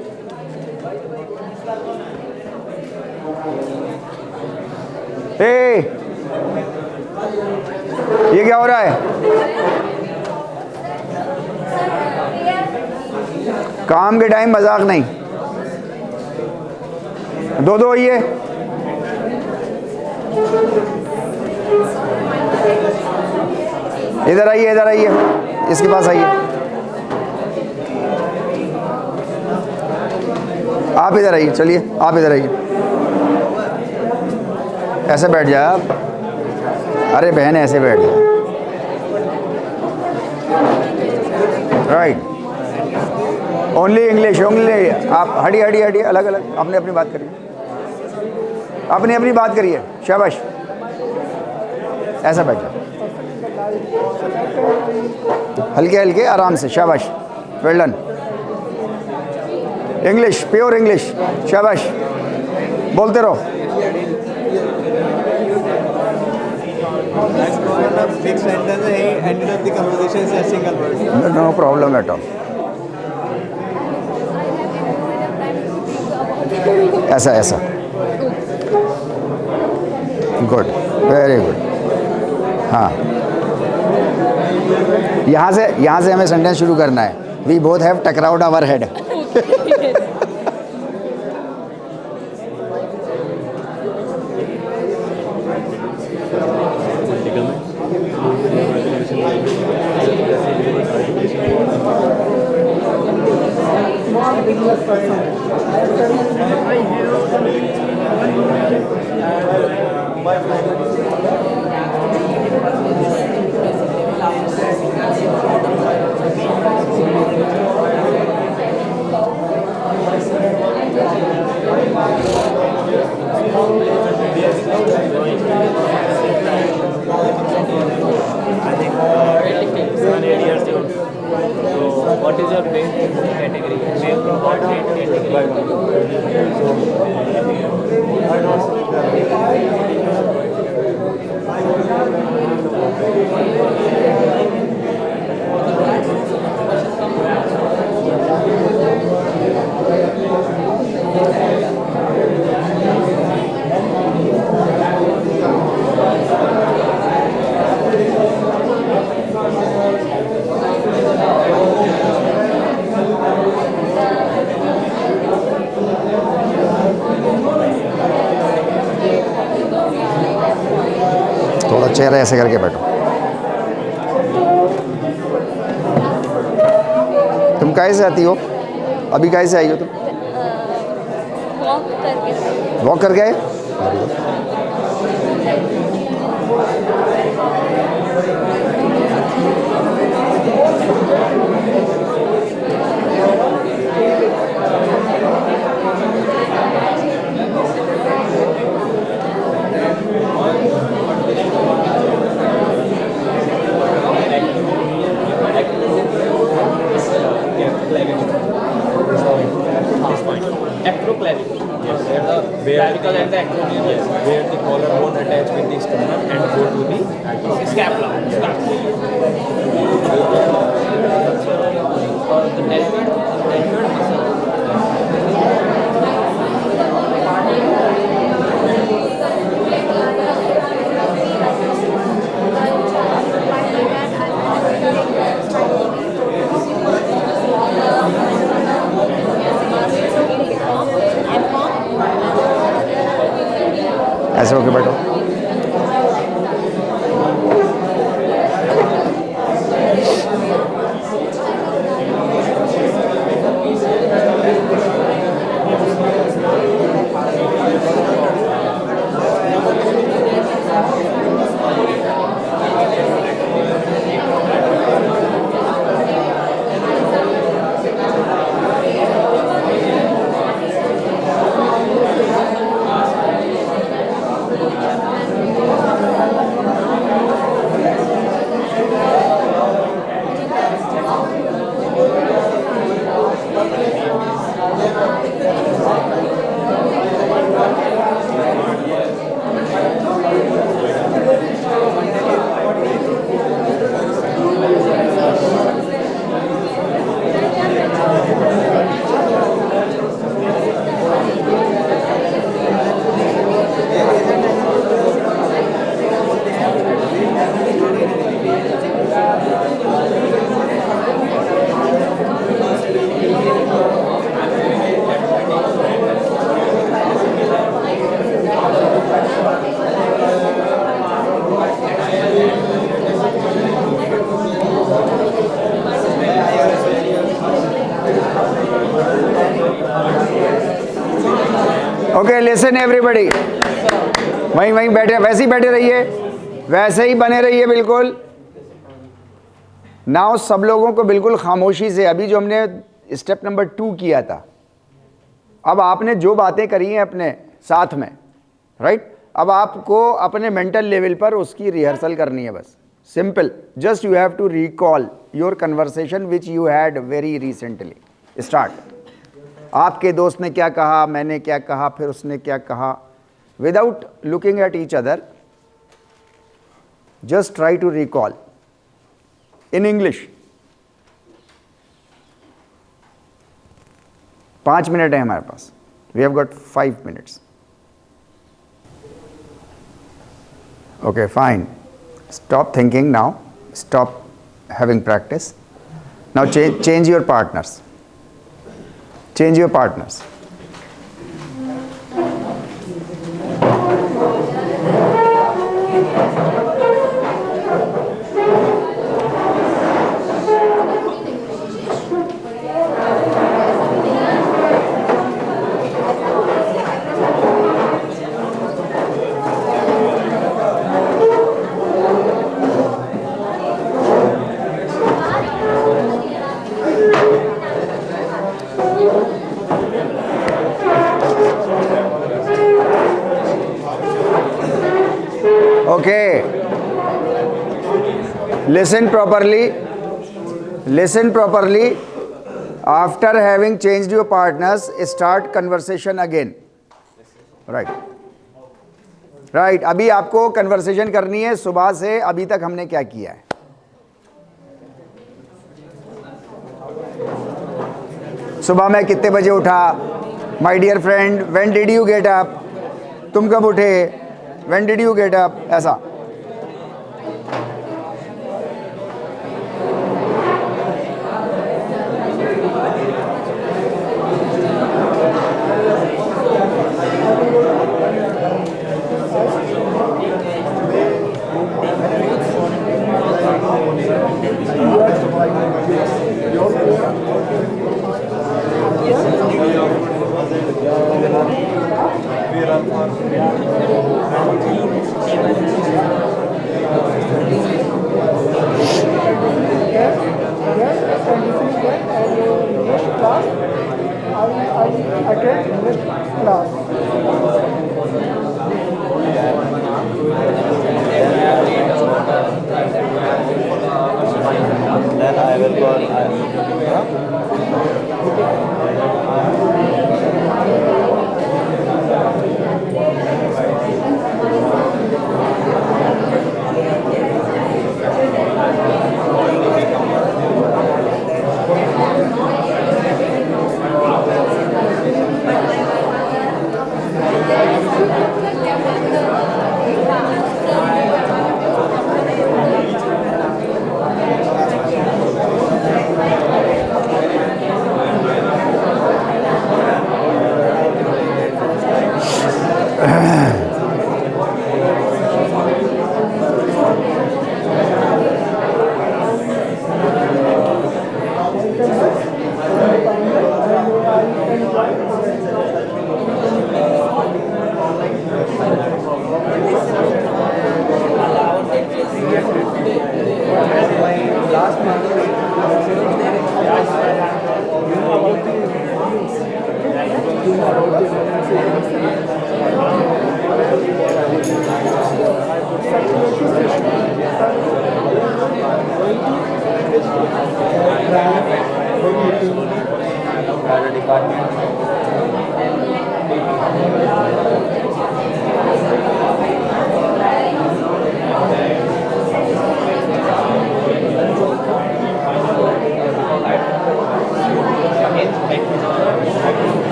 ए, ये क्या हो रहा है? काम के टाइम मजाक नहीं। दो दो ये इधर आइए, इधर आइए, इसके पास आइए। आप इधर आइए, चलिए आप इधर आइए, ऐसे बैठ जाए आप। अरे बहन ऐसे बैठ जाए, राइट। Only English, only. आप हटिए हटिए हटिए, अलग अलग, अपने अपनी बात करिए, अपनी अपनी बात करिए। शाबाश, ऐसा बैठ जाओ, हल्के हल्के आराम से। शाबाश, well done. English, pure English. शाबाश, बोलते रहो। Big sentence. He ended up the conversation in a single word. No problem at all. ऐसा ऐसा, गुड, वेरी गुड। हाँ, यहाँ से हमें सेंटेंस शुरू करना है। वी बोथ हैव टकराउड our head. What is your main category? थोड़ा चेहरा ऐसे करके बैठो। तुम काहे से आती हो? अभी काहे से आई हो तुम? वॉक करके आए? Acroclavicle. Yes. Where the clavicle and the acromion. Yes. Where the collarbone attach with the sternum and go to the scapula. The deltoid muscle. ऐसे होके बैठो। ओके लिसन एवरीबडी, वहीं वहीं बैठे, वैसे ही बैठे रहिए, वैसे ही बने रहिए बिल्कुल। नाउ सब लोगों को बिल्कुल खामोशी से, अभी जो हमने स्टेप नंबर 2 किया था, अब आपने जो बातें करी हैं अपने साथ में, राइट, अब आपको अपने मेंटल लेवल पर उसकी रिहर्सल करनी है बस। Simple, just you have to recall your conversation which you had very recently. Start. आपके दोस्त ने क्या कहा, मैंने क्या कहा, फिर उसने क्या कहा, without looking at each other, just try to recall in English. 5 minute है हमारे पास, we have got 5 minutes. Okay fine, stop thinking now, stop having practice now, change your partners, change your partners. Okay, listen properly, listen properly. After having changed your partners, start conversation again. Right, right. अभी आपको conversation करनी है सुबह से अभी तक हमने क्या किया है। सुबह मैं कितने बजे उठा, my dear friend, when did you get up, तुम कब उठे, when did you get up, ऐसा। Then I will call Ali.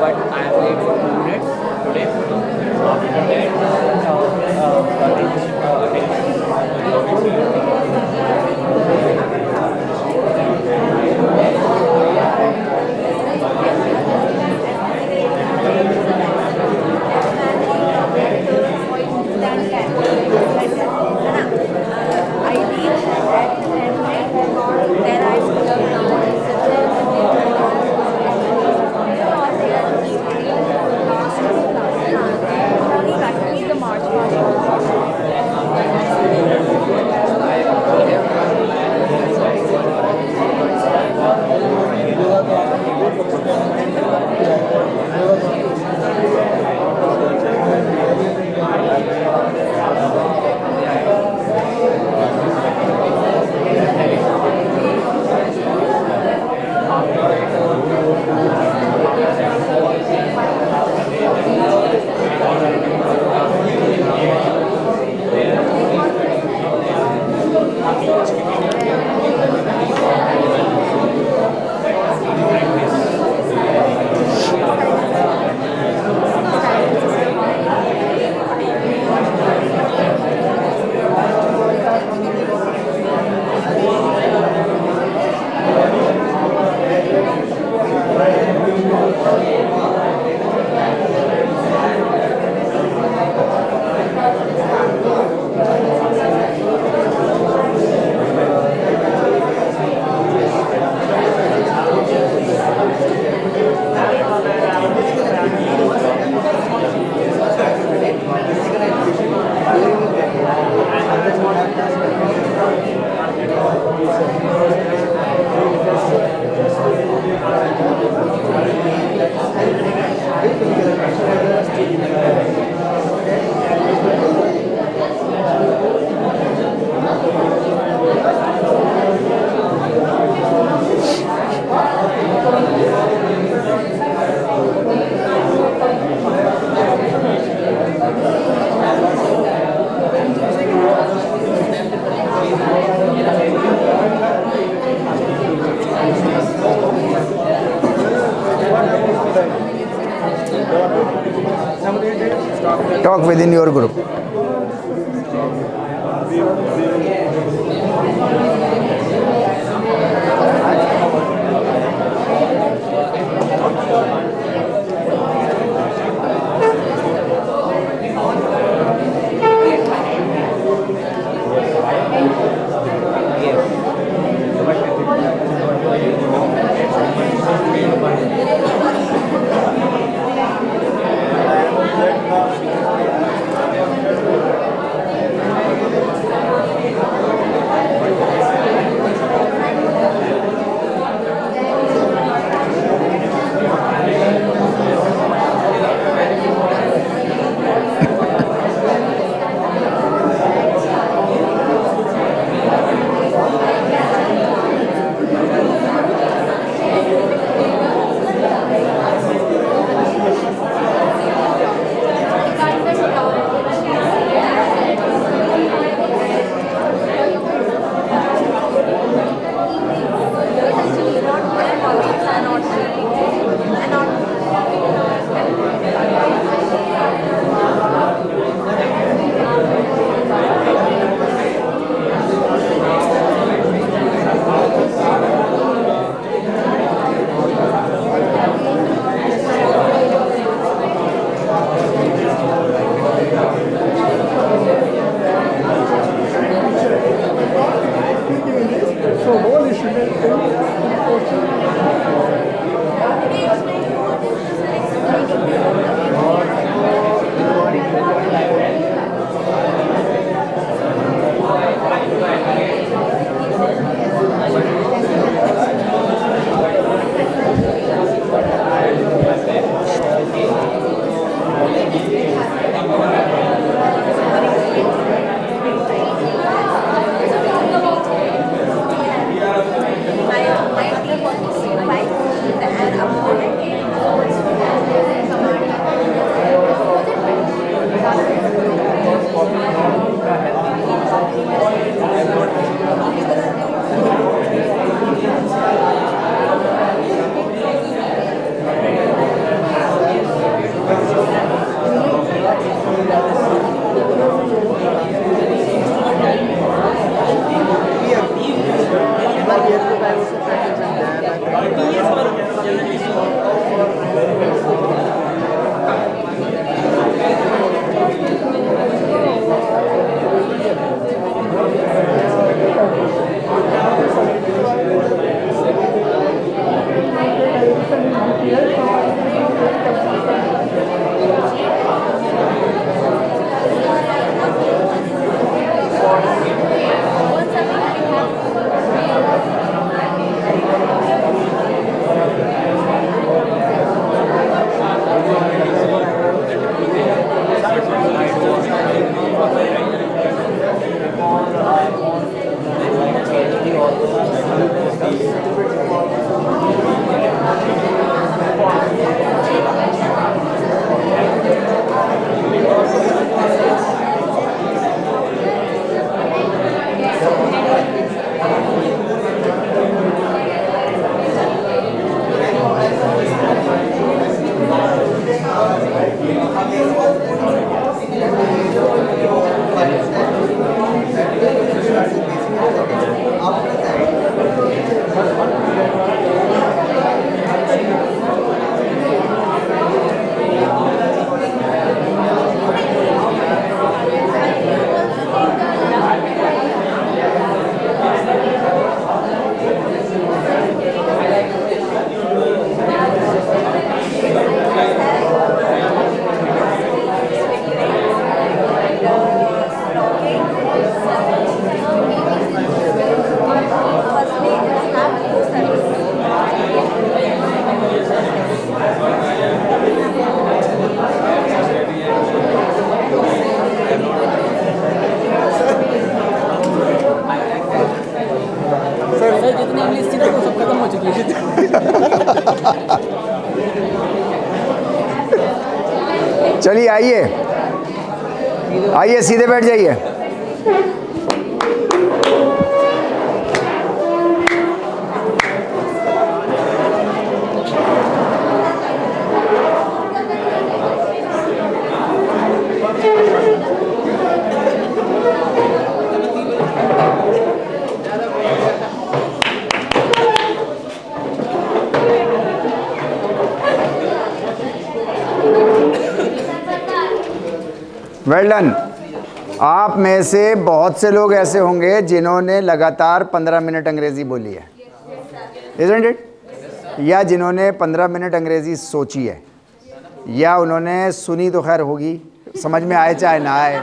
But I am late for 2 minutes. Talk within your group. चलिए आइए आइए सीधे बैठ जाइए। Well done. आप में से बहुत से लोग ऐसे होंगे जिन्होंने लगातार 15 मिनट अंग्रेजी बोली है, इज़न्ट इट? या जिन्होंने 15 मिनट अंग्रेजी सोची है, या उन्होंने सुनी तो खैर होगी, समझ में आए चाहे ना आए,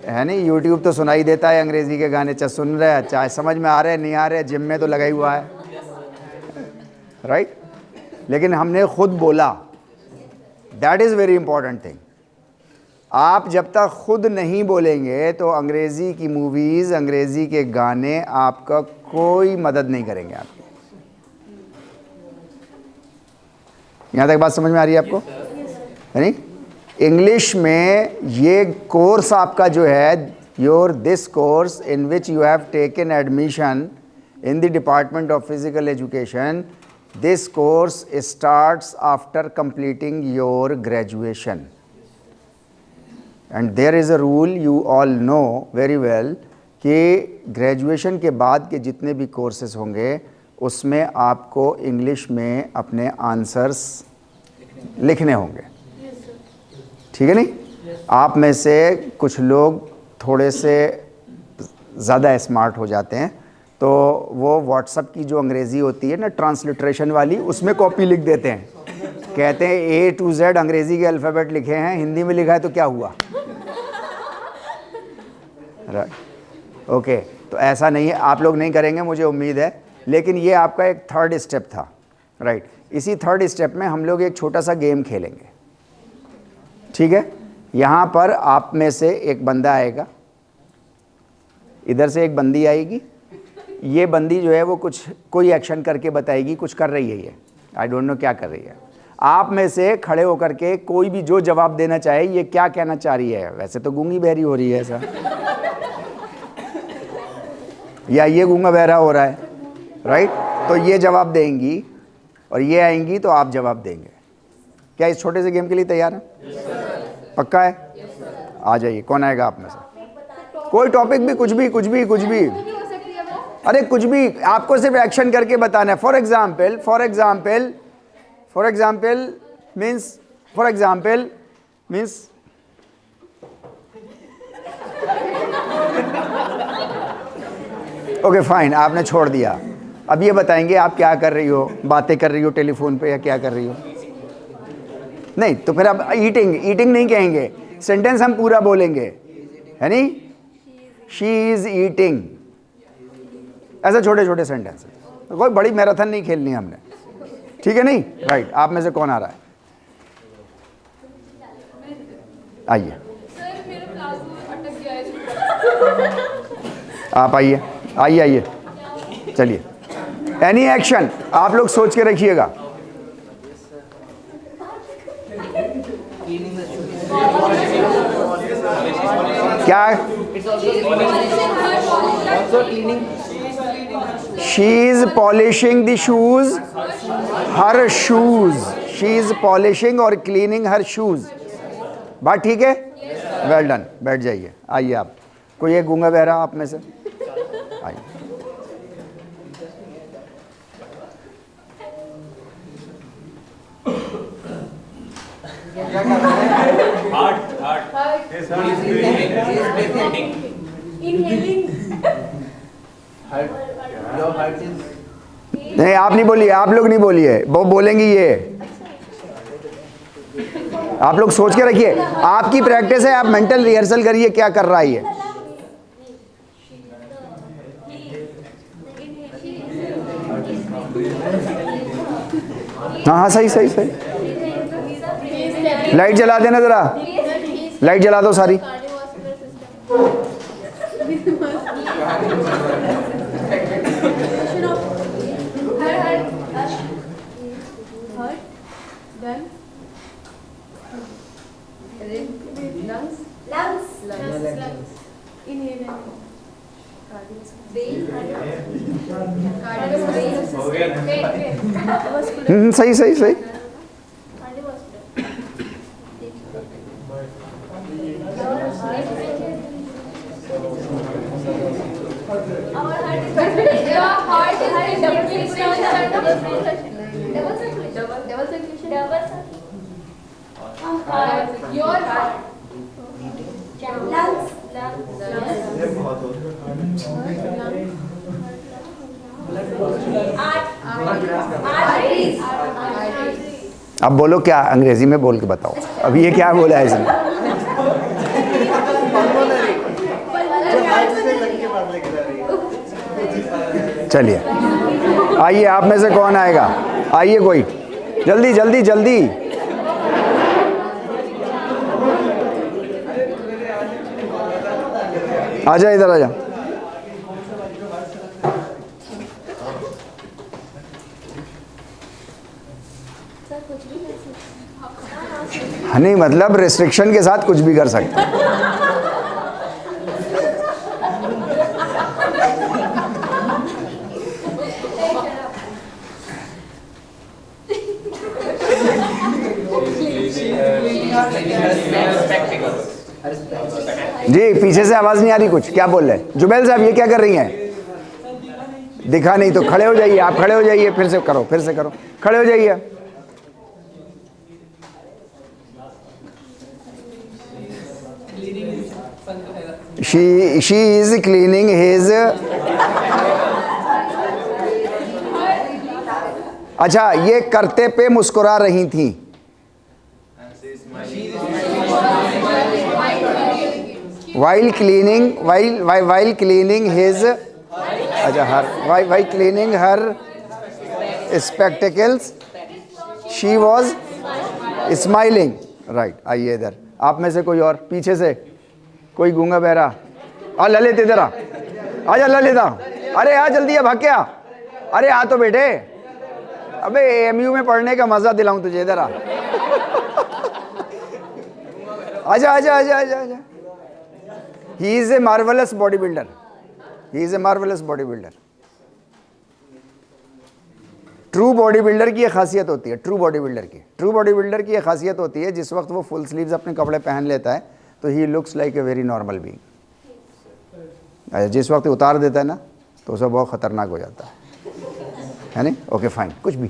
है नहीं? यूट्यूब तो सुनाई देता है अंग्रेजी के गाने, चाहे सुन रहे हैं चाहे समझ में आ रहे हैं नहीं आ रहे, जिम में तो लगा ही हुआ है, राइट? लेकिन हमने खुद बोला, that is very important thing. आप जब तक खुद नहीं बोलेंगे तो अंग्रेज़ी की मूवीज़, अंग्रेज़ी के गाने आपका कोई मदद नहीं करेंगे आपकी। यहाँ तक बात समझ में आ रही है आपको, है नहीं? इंग्लिश में ये कोर्स आपका जो है, your this course in which you have taken admission in the department of physical education, this course starts after completing your graduation. And there is a rule you all know very well कि ग्रेजुएशन के बाद के जितने भी कोर्सेज होंगे उसमें आपको इंग्लिश में अपने आंसर्स लिखने होंगे, ठीक है नहीं? आप में से कुछ लोग थोड़े से ज़्यादा स्मार्ट हो जाते हैं तो वो व्हाट्सएप की जो अंग्रेज़ी होती है ना, ट्रांसलिट्रेशन वाली, उसमें कॉपी लिख देते हैं, कहते हैं A to Z अंग्रेज़ी के अल्फ़ाबेट लिखे हैं, हिंदी में लिखा है तो क्या हुआ, राइट? ओके, तो ऐसा नहीं है, आप लोग नहीं करेंगे मुझे उम्मीद है, लेकिन ये आपका एक थर्ड स्टेप था, राइट? इसी थर्ड स्टेप में हम लोग एक छोटा सा गेम खेलेंगे, ठीक है? यहाँ पर आप में से एक बंदा आएगा, इधर से एक बंदी आएगी, ये बंदी जो है वो कोई एक्शन करके बताएगी, कुछ कर रही है ये, आई डोंट नो क्या कर रही है। आप में से खड़े होकर के कोई भी जो जवाब देना चाहे, ये क्या कहना चाह रही है, वैसे तो गूंगी बहरी हो रही है ऐसा, या ये गूंगा बहरा हो रहा है, राइट? तो ये जवाब देंगी और ये आएंगी तो आप जवाब देंगे। क्या इस छोटे से गेम के लिए तैयार हैं? पक्का है? आ जाइए, कौन आएगा आप में से? कोई टॉपिक भी, कुछ भी कुछ भी कुछ भी, अरे कुछ भी, आपको सिर्फ एक्शन करके बताना है। For example means okay fine, आपने छोड़ दिया। अब ये बताएंगे आप क्या कर रही हो, बातें कर रही हो टेलीफोन पे या क्या कर रही हो? नहीं तो फिर आप ईटिंग नहीं कहेंगे, सेंटेंस हम पूरा बोलेंगे, है नहीं? शी इज ईटिंग, ऐसे छोटे छोटे सेंटेंस, कोई बड़ी मैराथन नहीं खेलनी हमने, ठीक है नहीं? राइट, आप में से कौन आ रहा है? आइए, आप आइए आइए आइए, चलिए। एनी एक्शन आप लोग सोच के रखिएगा। क्या? She is polishing the shoes, her shoes, she is polishing और क्लीनिंग हर शूज। बात ठीक है? वेल डन, बैठ जाइए। आइए आप, कोई एक गूंगा बहरा आप में से आइए। नहीं आप नहीं बोलिए, आप लोग नहीं बोलिए, वो बोलेंगी ये। आप लोग सोच के रखिए, आपकी प्रैक्टिस है, आप मेंटल रिहर्सल करिए क्या कर रहा है ये। हाँ हाँ सही सही सही। लाइट जला देना जरा, लाइट जला दो सारी। सही सही सही। Your lungs. Arteries. अब बोलो क्या, अंग्रेजी में बोल के बताओ अब ये क्या बोला है इसने। चलिए आइए, आप में से कौन आएगा, आइए कोई, जल्दी जल्दी जल्दी। आजा इधर आजा। नहीं मतलब रिस्ट्रिक्शन के साथ कुछ भी कर सकते हैं। जी पीछे से आवाज नहीं आ रही कुछ, क्या बोल रहे हैं जुबैल साहब, ये क्या कर रही हैं? दिखा नहीं तो खड़े हो जाइए, आप खड़े हो जाइए, फिर से करो, फिर से करो, खड़े हो जाइए। she is cleaning his। अच्छा, ये करते पे मुस्कुरा रही थी। while cleaning his, अच्छा हर while cleaning her spectacles she was smiling। Right, आइए इधर, आप में से कोई और, पीछे से कोई गूंगा बहरा। आ ललित इधर आ, आजा ललित आ, अरे आ जल्दी आ, भाग के आ, अरे आ तो बेटे, अबे एमयू में पढ़ने का मजा दिलाऊं तुझे, इधर आ, आजा आजा आजा आजा आजा। He is a marvellous body builder, he is a marvellous body builder. True body builder की ये खासियत होती है, ट्रू बॉडी बिल्डर की ये खासियत होती है, जिस वक्त वो फुल स्लीव्स अपने कपड़े पहन लेता है तो he looks like a very normal being. जिस वक्त उतार देता है ना तो उसे बहुत खतरनाक हो जाता है नहीं? ओके फाइन, कुछ भी,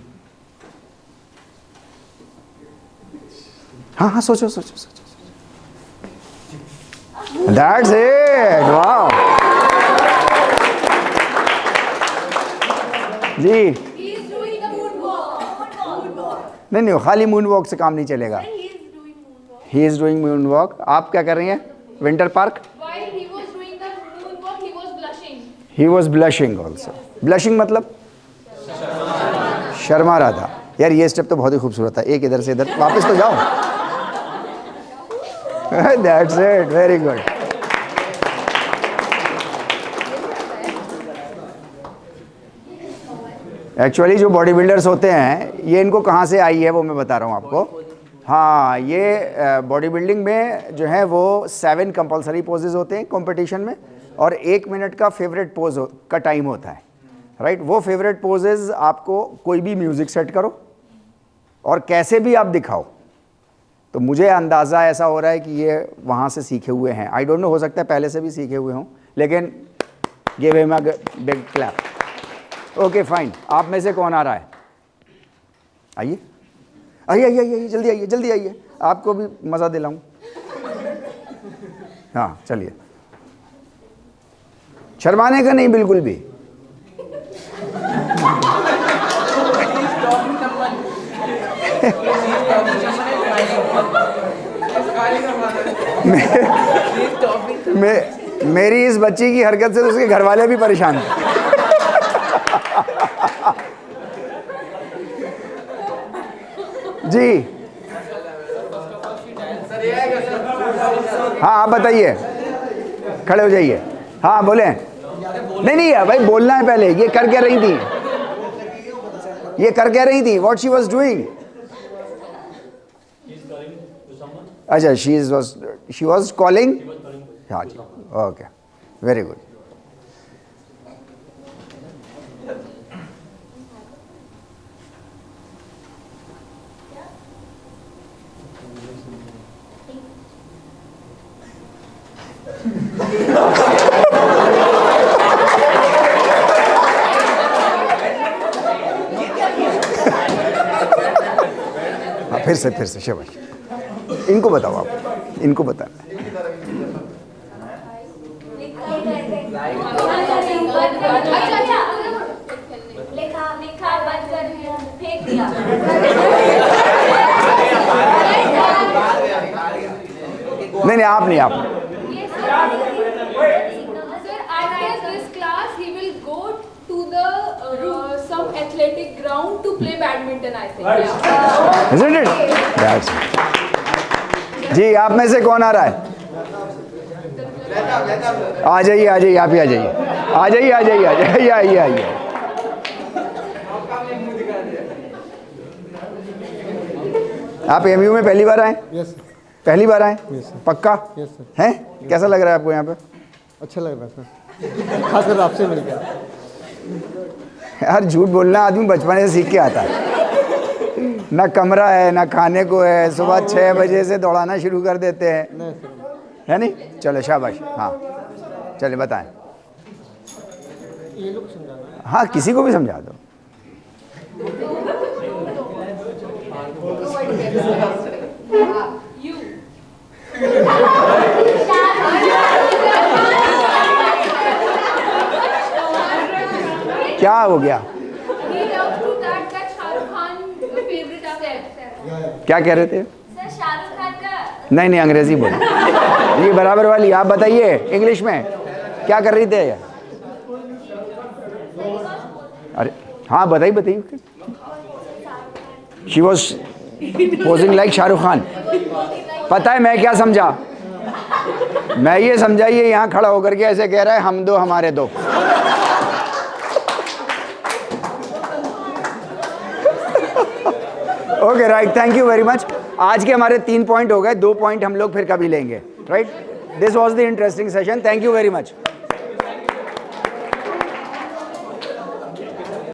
हाँ हाँ सोचो सोचो सोचो, दैट्स इट, वाओ जी। नहीं खाली मून वॉक से काम नहीं चलेगा। He is doing moon walk. आप क्या कर रही हैं? Winter park. He was blushing also. Blushing मतलब शर्मा रहा था। यार ये स्टेप तो बहुत ही खूबसूरत था, एक इधर से इधर, वापस तो जाओ। That's it, very good. Actually जो बॉडी बिल्डर्स होते हैं, ये इनको कहाँ से आई है वो मैं बता रहा हूँ आपको। हाँ, ये बॉडी बिल्डिंग में जो है वो 7 कंपलसरी पोजेज होते हैं कंपटीशन में, और 1 मिनट का फेवरेट पोज का टाइम होता है, राइट। वो फेवरेट पोजेज आपको कोई भी म्यूज़िक सेट करो और कैसे भी आप दिखाओ, तो मुझे अंदाज़ा ऐसा हो रहा है कि ये वहाँ से सीखे हुए हैं। आई डोंट नो, हो सकता है पहले से भी सीखे हुए हों, लेकिन give him a big clap. Okay fine, आप में से कौन आ रहा है? आइए आइए आइए आइए, जल्दी आइए जल्दी आइए, आपको भी मज़ा दिलाऊं। हाँ चलिए, शर्माने का नहीं बिल्कुल भी। मेरी इस बच्ची की हरकत से तो उसके घर वाले भी परेशान थे। जी हाँ, आप बताइए, खड़े हो जाइए। हाँ बोले। नहीं नहीं भाई, बोलना है पहले। ये कर क्या रही थी? ये कर क्या रही थी? What she was doing? अच्छा, शी वाज कॉलिंग। हाँ जी, ओके, वेरी गुड। फिर से शाबाश। इनको बताओ आप, इनको बताना। लिखा लिखा बंद कर दिया, फेंक दिया। नहीं आप नहीं, आप Sir, after this class, he will go to the some athletic ground to play badminton, I think. Yeah. Isn't it? That's it. जी आप में से कौन आ रहा है? आ जाइए आप ही आ जाइए, आ जाइए आइए। आप एमयू में पहली बार आए? Yes sir. पहली बार आए? Yes, sir. पक्का? Yes sir. हैं? कैसा लग रहा है आपको यहाँ पे? अच्छा लग रहा है सर, खासकर आपसे मिलकर। यार झूठ बोलना आदमी बचपन से सीख के आता है। ना कमरा है ना खाने को है, सुबह 6 बजे से दौड़ाना शुरू कर देते हैं, नहीं सर, है नहीं? चलो शाबाश, हाँ चलिए बताएं। ये लोग समझाना। हाँ किसी को भी समझा दो। You. क्या हो गया? He loves to that Shah Rukh Khan favorite actor. क्या कह रहे थे? सर शाहरुख खान का नहीं अंग्रेजी बोलो, ये बराबर वाली। आप बताइए इंग्लिश में क्या कर रही थे? अरे हाँ बताइए। She was posing like Shahrukh Khan. पता है मैं क्या समझा? मैं ये समझा ये यहाँ खड़ा होकर के ऐसे कह रहा है हम दो हमारे दो। Okay right, thank you very much. आज के हमारे 3 पॉइंट हो गए, 2 पॉइंट हम लोग फिर कभी लेंगे, right? This was the interesting session, thank you very much.